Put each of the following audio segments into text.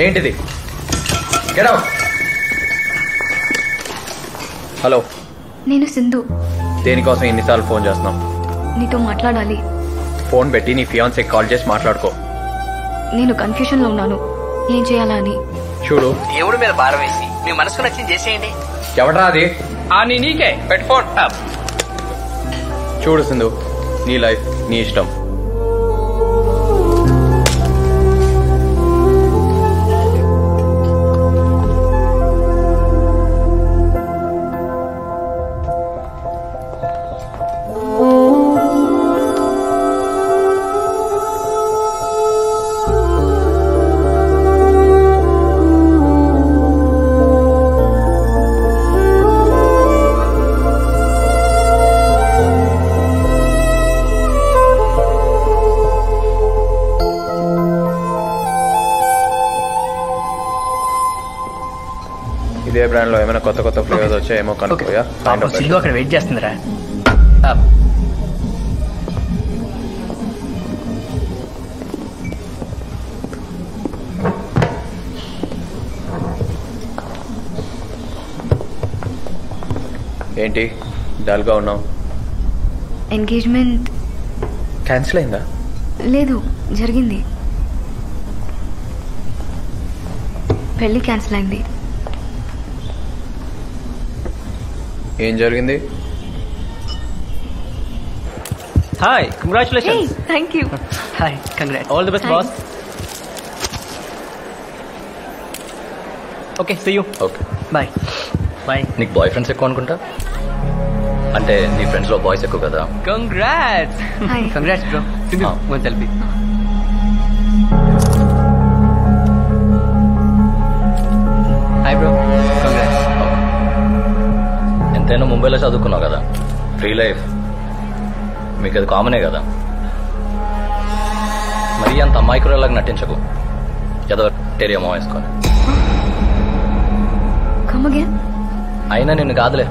ఏంటిది? Get out. Hello, నేను సింధు. దేనికోసం ఎన్నిసార్లు ఫోన్ చేస్తున్నావు? నీతో మాట్లాడాలి. ఫోన్ పెట్టి నీ ఫియాన్సీ కాల్ చేసి మాట్లాడుకో. నేను కన్ఫ్యూజన్ లో ఉన్నాను, ఏం చేయాలా అని. చూడు, దేవుడి మీద భారం వేసి మీ మనసుకు నచ్చింది చేసేయండి. ఎవడరా అది? నీకే పెట్ ఫోన్. చూడు సింధు, నీ లైఫ్ నీ ఇష్టం. ఇదే బ్రాండ్ లో ఏమైనా కొత్త కొత్త ఫ్లేవర్స్ వచ్చాయేమో కనుక్కోయా. అక్కడ వెయిట్ చేస్తుందిరా. ఏంటి డల్ గా ఉన్నావు? ఎంగేజ్మెంట్ క్యాన్సిల్ అయిందా? లేదు, జరిగింది. పెళ్లి క్యాన్సిల్ అయింది. ఏం జరిగింది? Hi, congratulations. Thank you. Hi, congrats. All the best boss. Okay, see you. Okay, bye. Bye. నీకు బాయ్ ఫ్రెండ్స్ ఎక్కువ అనుకుంటా? అంటే నీ ఫ్రెండ్స్ లో బాయ్స్ ఎక్కువ కదా? Congrats. Hi. Congrats bro. Sindhu, one selfie. Hi bro, congrats. ఎంతైనా ముంబైలో చదువుకున్నావు కదా, ఫ్రీ లైఫ్ మీకు అది కామనే కదా. మరీ అంత అమాయకురాలాగా నటించకు. ఏదో టేరియమో వేసుకొని. Come again? అయినా నిన్ను కాదులే,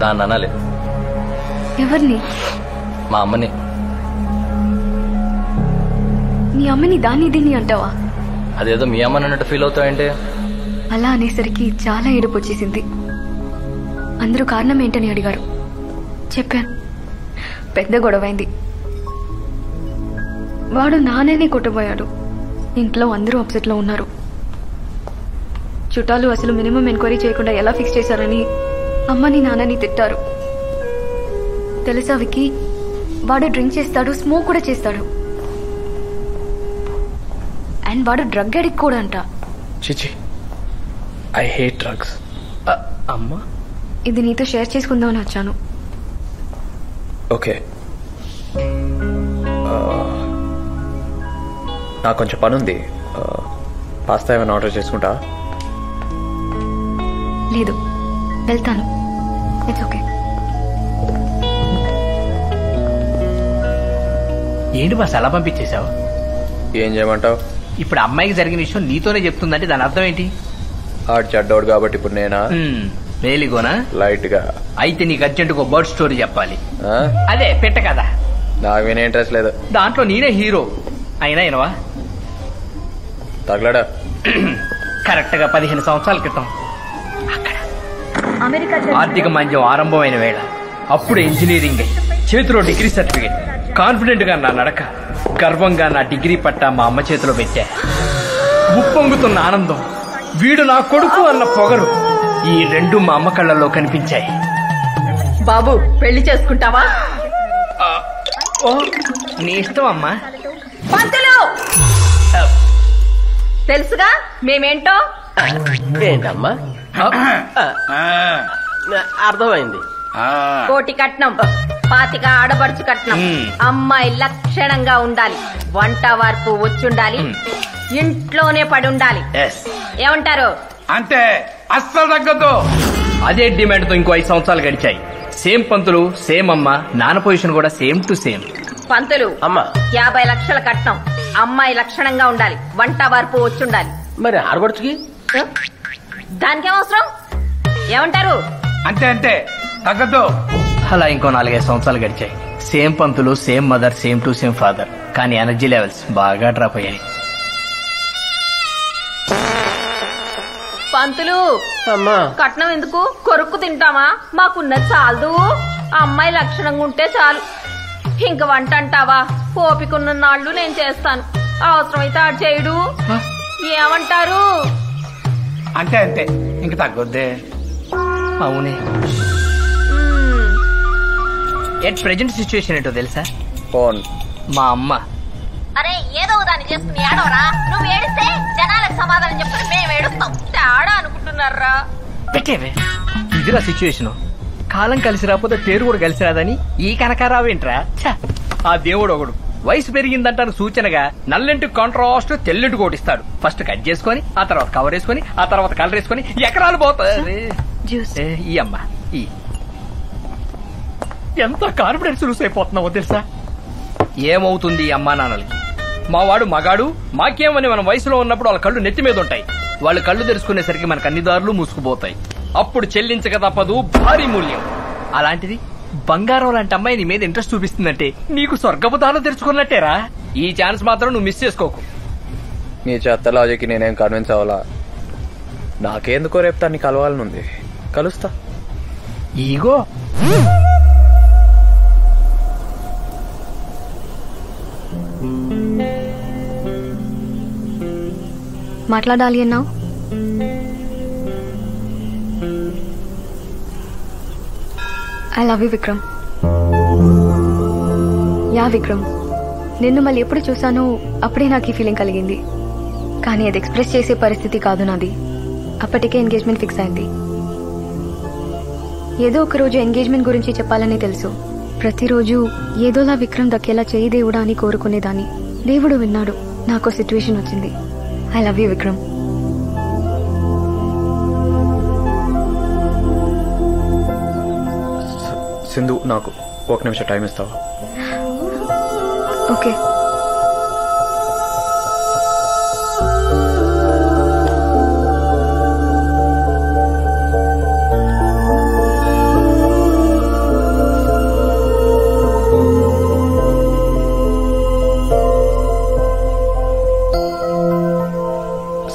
దాన్ని అనాలి. ఎవరిని? మా అమ్మని. నీ అమ్మని దాన్ని దీన్ని అంటావా? అదేదో మీ అమ్మని అన్నట్టు ఫీల్ అవుతావంటే? అలా అనేసరికి చాలా ఏడుపు వచ్చేసింది. అందరూ కారణం ఏంటని అడిగారు. చెప్పాను. పెద్ద గొడవైంది. వాడు నాన్ననే కొట్టబోయాడు. ఇంట్లో అందరూ అప్సెట్లో ఉన్నారు. చుట్టాలు అసలు మినిమం ఎంక్వైరీ చేయకుండా ఎలా ఫిక్స్ చేశారని అమ్మని నాన్నని తిట్టారు. తెలుసా వికి, వాడు డ్రింక్ చేస్తాడు, స్మోక్ కూడా చేస్తాడు. అండ్ వాడు డ్రగ్ అడిక్ట్ కూడా అంట. చిచి, ఐ హేట్ డ్రగ్స్. అమ్మా, ఇది నీతో షేర్ చేసుకుందామని వచ్చాను. ఓకే, నాకు కొంచెం పని ఉంది. పాస్తా ఏమైనా ఆర్డర్ చేసుకుంటా? లేదు, వెళ్తాను. It's okay. ఏంటి బాస్ అలా పంపించేశావు? ఏం చేయమంటావు? ఇప్పుడు అమ్మాయికి జరిగిన విషయం నీతోనే చెప్తుందంటే దాని అర్థం ఏంటి? ఆడు చెడ్డోడు కాబట్టి ఇప్పుడు నేనా? వేలిగోనా? లైట్ గా. అయితే నీకు అర్జెంటుగా బర్డ్ స్టోరీ చెప్పాలి. ఆ? అదే పెట్ట కదా. నాకు వినే ఇంట్రెస్ట్ లేదు. దాంట్లో నేనే హీరో. అయినా ఏనవా? తగలడా? కరెక్ట్ గా 15 సంవత్సరాల క్రితం అక్కడ ఆర్థిక మాంద్యం ఆరంభమైన వేళ, అప్పుడు ఇంజనీరింగ్ అయ్యి చేతిలో డిగ్రీ సర్టిఫికేట్, కాన్ఫిడెంట్ గా నా నడక, గర్వంగా నా డిగ్రీ పట్టా మా అమ్మ చేతిలో పెట్టా. ఉప్పొంగుతున్న ఆనందం, వీడు నా కొడుకు అన్న పొగరు, ఈ రెండు మా అమ్మ కళ్ళల్లో కనిపించాయి. బాబు, పెళ్లి చేసుకుంటావా? నీ ఇష్టం అమ్మా. పంతులు, తెలుసుగా మేమేంటో. ఏంటమ్మా? అర్థమైంది. కోటి కట్నం, 25 ఆడబడుచు కట్నం. అమ్మాయి లక్షణంగా ఉండాలి, వంట వార్పు వచ్చుండాలి, ఇంట్లోనే పడి ఉండాలి. ఏమంటారు? అంతే, అస్సలు తగ్గదు. అదే డిమాండ్ తో ఇంకో 5 సంవత్సరాలు గడిచాయి. సేమ్ పంతులు, సేమ్ అమ్మ, నాన్న పొజిషన్ కూడా సేమ్ టు సేమ్. పంతులు, అమ్మా 50 లక్షల కట్నం, అమ్మాయి లక్షణంగా ఉండాలి, వంట వార్పు వచ్చుండాలి. మరి ఆడబడుచుకి దానికేం అవసరం? ఏమంటారు? అంతే అంతే, తగ్గదు. అలా ఇంకో 4-5 సంవత్సరాలు గడిచాయి. Same Pantulu, same mother, same to same father. కానీ ఎనర్జీ లెవెల్స్ బాగా డ్రాప్ అయ్యాయి. పంతులు అమ్మా కట్నం ఎందుకు కొరుక్కు తింటామా? మాకున్నది చాలదు. అమ్మాయి లక్షణంగా ఉంటే చాలు. ఇంక వంట అంటావా? ఓపికన్న నాళ్ళు నేను చేస్తాను. అవసరమైతే ఆడు చేయడు. ఏమంటారు? అంటే అంతే, ఇంక తగ్గొద్దే. అవునే. ఎట్ ప్రెజెంట్ సిచ్యువేషన్ ఏంటో తెలుసా? ఫోన్ మా అమ్మ అరే ఏదో దాన్ని చేసుకుని ఏడవరా. నువ్వు ఏడిస్తే జనాలకు సమాధానం చెప్పుకుని మేము ఏడుస్తాం. తేడా అనుకుంటున్నారా? పెట్టేవే. ఇదిరా సిచ్యువేషన్. కాలం కలిసి రాకపోతే పేరు కూడా కలిసి రాదని ఈ కనకారావేంట్రా? ఆ దేవుడు ఒకడు వయసు పెరిగిందంటాను సూచనగా నల్లెంటి కాంట్రాస్ట్ తెల్లెంటి కోటిస్తాడు. ఫస్ట్ కట్ చేసుకొని, ఆ తర్వాత కవర్ వేసుకొని, ఆ తర్వాత కలర్ వేసుకొని ఎకరాలు పోతాయి. ఈ అమ్మ ఈ ఎంత కాన్ఫిడెన్స్ లూస్ అయిపోతున్నావో తెలుసా? ఏమవుతుంది ఈ అమ్మా నాన్నలకి? మావాడు మగాడు, మాకేమని మనం వయసులో ఉన్నప్పుడు వాళ్ళ కళ్ళు నెత్తి మీద ఉంటాయి. వాళ్ళు కళ్ళు తెరుచుకునేసరికి మనకు అన్ని దారులు మూసుకుపోతాయి. అప్పుడు చెల్లించక తప్పదు భారీ మూల్యం. అలాంటిది బంగారం లాంటి అమ్మాయి నీ మీద ఇంట్రెస్ట్ చూపిస్తుందంటే నీకు స్వర్గపు దానం తెరుచుకున్నట్టేరా. ఈ ఛాన్స్ మాత్రం నువ్వు మిస్ చేసుకోకు. నీ చెత్త లాజిక్కి నేనేం కన్విన్స్ అవ్వాలా? నాకేందుకో రేపు తన్ని కలవాలనుంది. కలుస్తా. ఈగో మాట్లాడాలి అన్నావు. I love you Vikram. Yeah Vikram, నిన్ను మళ్ళీ ఎప్పుడు చూసానో అప్పుడే నాకు ఈ ఫీలింగ్ కలిగింది. కానీ అది ఎక్స్ప్రెస్ చేసే పరిస్థితి కాదు నాది. అప్పటికే ఎంగేజ్మెంట్ ఫిక్స్ అయింది. ఏదో ఒక రోజు ఎంగేజ్మెంట్ గురించి చెప్పాలని తెలుసు. ప్రతిరోజు ఏదోలా విక్రమ్ దక్కేలా చేయి దేవుడా అని కోరుకునేదాన్ని. దేవుడు విన్నాడు. నాకు సిచ్యువేషన్ వచ్చింది. I love you Vikram. Sindhu, నాకు ఒక నిమిషం టైం ఇస్తావా? ఓకే.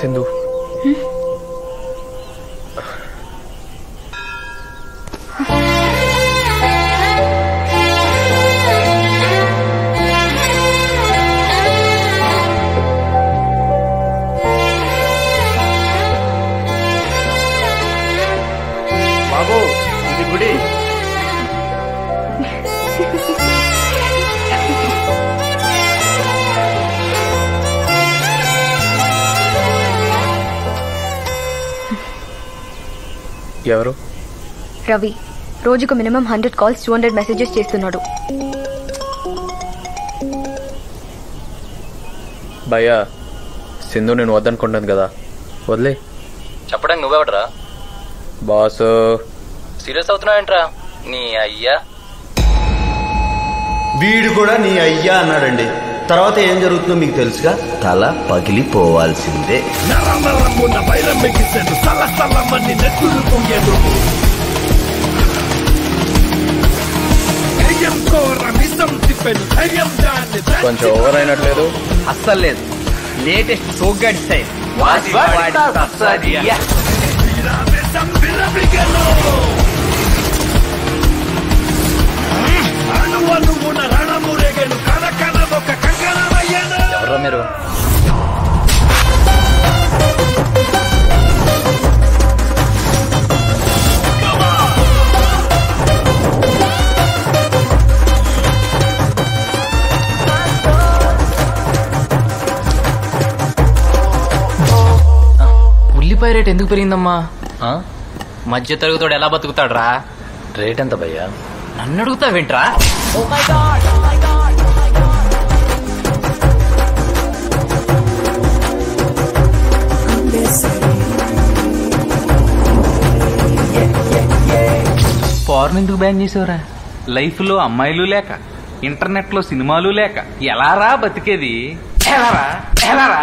సింధు, బాబు ఇది గుడి. ఎవరు? రవి రోజుకు మినిమం 100 కాల్స్ 200 మెసేజెస్ చేస్తున్నాడు. భయ్యా, సింధు నేను వద్దనుకుంటాను కదా, వదిలే. చెప్పడానికి నువ్వెవడరా? బాస్. సీరియస్ అవుతున్నావేంట్రా? నీ అయ్యా వీడు కూడా నీ అయ్యా అన్నాడండి. తర్వాత ఏం జరుగుతుందో మీకు తెలుసుగా. తల పగిలిపోవాల్సిందే. కొంచెం ఓవర్ అయినట్లేదు? అస్సలు లేదు. లేటెస్ట్ సోగ్గాడి స్టైల్. ఎవరా మీరు? ఉల్లిపాయ రేట్ ఎందుకు పెరిగిందమ్మా? మధ్య తరగతోడు ఎలా బతుకుతాడ్రా? రేట్ ఎంత భయ్యా? నన్ను అడుగుతావేంట్రా? ఫారెన్ ఎందుకు బ్యాన్ చేసావురా? లైఫ్ లో అమ్మాయిలు లేక, ఇంటర్నెట్ లో సినిమాలు లేక ఎలారా బతికేది? ఎలారా ఎలారా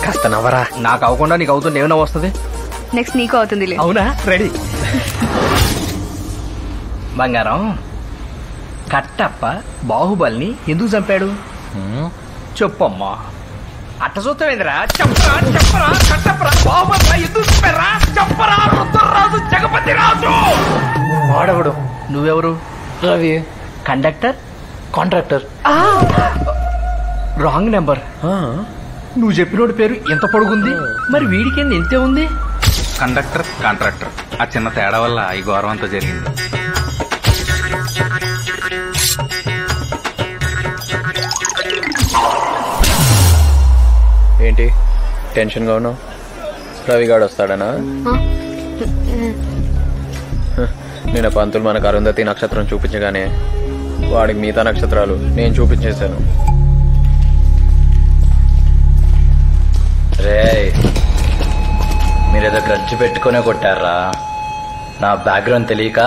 కాస్త నవ్వరా. నాకు అవ్వకుండా నీకు అవుతుంది. ఏమైనా వస్తుంది? నెక్స్ట్ నీకు అవుతుంది. అవునా? రెడీ. బంగారం, కట్టప్ప బాహుబలిని ఎందుకు చంపాడు? చెప్పమ్మా. అట్ట చూస్తావేంద్రా? చెప్పరా చెప్పరా. కట్టప్పరా బాహుబలి ఎందుకు చంపారా? చెప్పరా. రుద్రరాజు జగపతి రాజు. వాడవడు. నువ్వెవరు? Ravi. Conductor, contractor. Wrong number. నువ్వు చెప్పినోడి పేరు ఎంత పొడుగుంది, మరి వీడికి ఎంతే ఉంది? Conductor, contractor. ఆ చిన్న తేడా వల్ల ఈ గౌరవం అంతా జరిగింది. ఏంటి టెన్షన్గా ఉన్నావు? రవిగాడు వస్తాడనా? నేను పంతులు మనకు అరుంధతి నక్షత్రం చూపించగానే వాడికి మిగతా నక్షత్రాలు నేను చూపించేశాను. రే, మీరేదో గ్రడ్జి పెట్టుకునే కొట్టారా? నా బ్యాక్గ్రౌండ్ తెలియక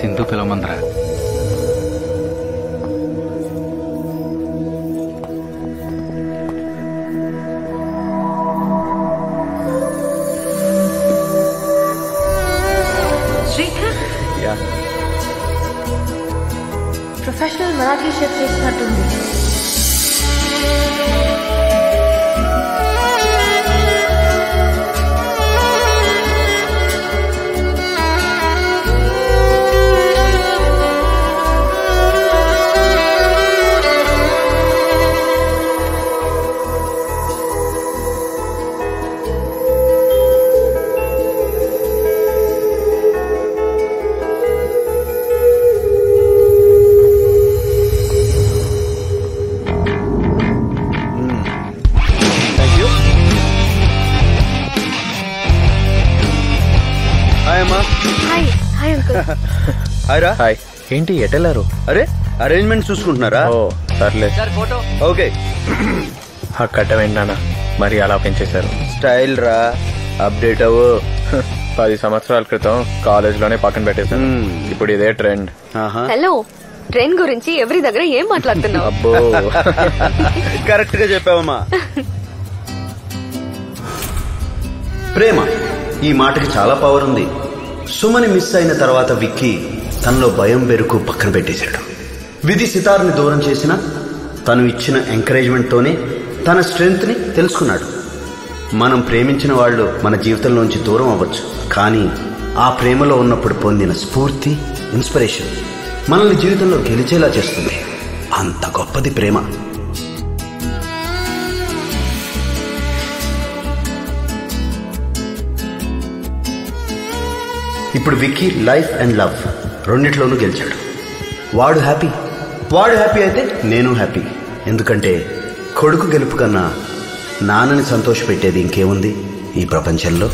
సింధు పిలవమందరా. ప్రొఫెషనల్ మరాఠీ షెఫ్ చేసినట్టుంది. హాయ్. ఏంటి ఎటెళ్ళారు? అరే అరేంజ్మెంట్ చూసుకుంటున్నారా? ఓ సర్లే. ఓకే. ఆ కట్టం ఏంటన్నా మరి అలా పెంచేశారు? స్టైల్ రా, అప్డేట్ అవ్వు. 10 సంవత్సరాల క్రితం కాలేజ్ లోనే పక్కన పెట్టేశాను. ఇప్పుడు ఇదే ట్రెండ్. హలో, ట్రెండ్ గురించి ఎవరి దగ్గర ఏం మాట్లాడుతున్నావు? అబ్బో కరెక్ట్ గా చెప్పావమ్మా. ప్రేమ ఈ మాటకి చాలా పవర్ ఉంది. సుమని మిస్ అయిన తర్వాత విక్కీ తనలో భయం బెరుకు పక్కన పెట్టేశాడు. విధి సితార్ని దూరం చేసిన తను ఇచ్చిన ఎంకరేజ్మెంట్ తోనే తన స్ట్రెంగ్త్ ని తెలుసుకున్నాడు. మనం ప్రేమించిన వాళ్ళు మన జీవితంలోంచి దూరం అవ్వచ్చు, కానీ ఆ ప్రేమలో ఉన్నప్పుడు పొందిన స్ఫూర్తి, ఇన్స్పిరేషన్ మనల్ని జీవితంలో గెలిచేలా చేస్తుంది. అంత గొప్పది ప్రేమ. ఇప్పుడు విక్కీ లైఫ్ అండ్ లవ్ రెండిట్లోనూ గెలిచాడు. వాడు హ్యాపీ అయితే నేను హ్యాపీ. ఎందుకంటే కొడుకు గెలుపు కన్నా నాన్నని సంతోషపెట్టేది ఇంకేముంది ఈ ప్రపంచంలో?